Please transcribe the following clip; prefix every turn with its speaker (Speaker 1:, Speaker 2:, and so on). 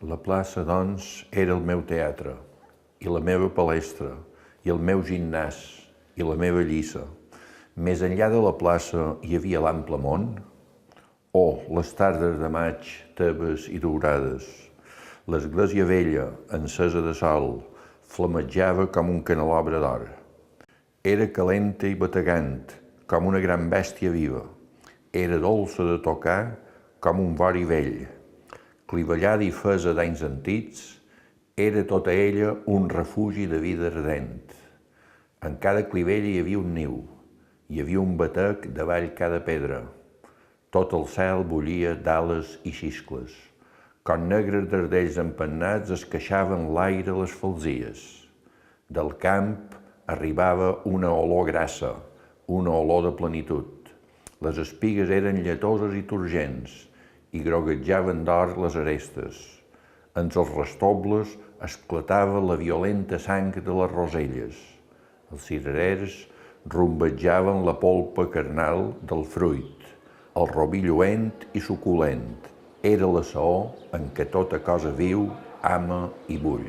Speaker 1: La plaça, doncs, era el meu teatre, i la meva palestra, i el meu gimnàs, i la meva lliça. Més enllà de la plaça hi havia l'ample món? Oh, les tardes de maig, teves i daurades. L'església vella, encesa de sol, flamejava com un canelobre d'or. Era calenta i bategant, com una gran bèstia viva. Era dolça de tocar, com un vori vell. Clivellada i fesa d'anys antics, era tota ella un refugi de vida ardent. En cada clivella hi havia un niu, hi havia un batec davall cada pedra. Tot el cel bullia d'ales i xiscles. Com negres dardells empennats es queixaven l'aire les falsies. Del camp arribava una olor grassa, una olor de plenitud. Les espigues eren lletoses i turgents i groguejaven d'or les arestes. En els restobles esclatava la violenta sang de les roselles. Els cirerers rumbejaven la polpa carnal del fruit. El robí lluent i suculent era la saó en què tota cosa viu, ama i bull.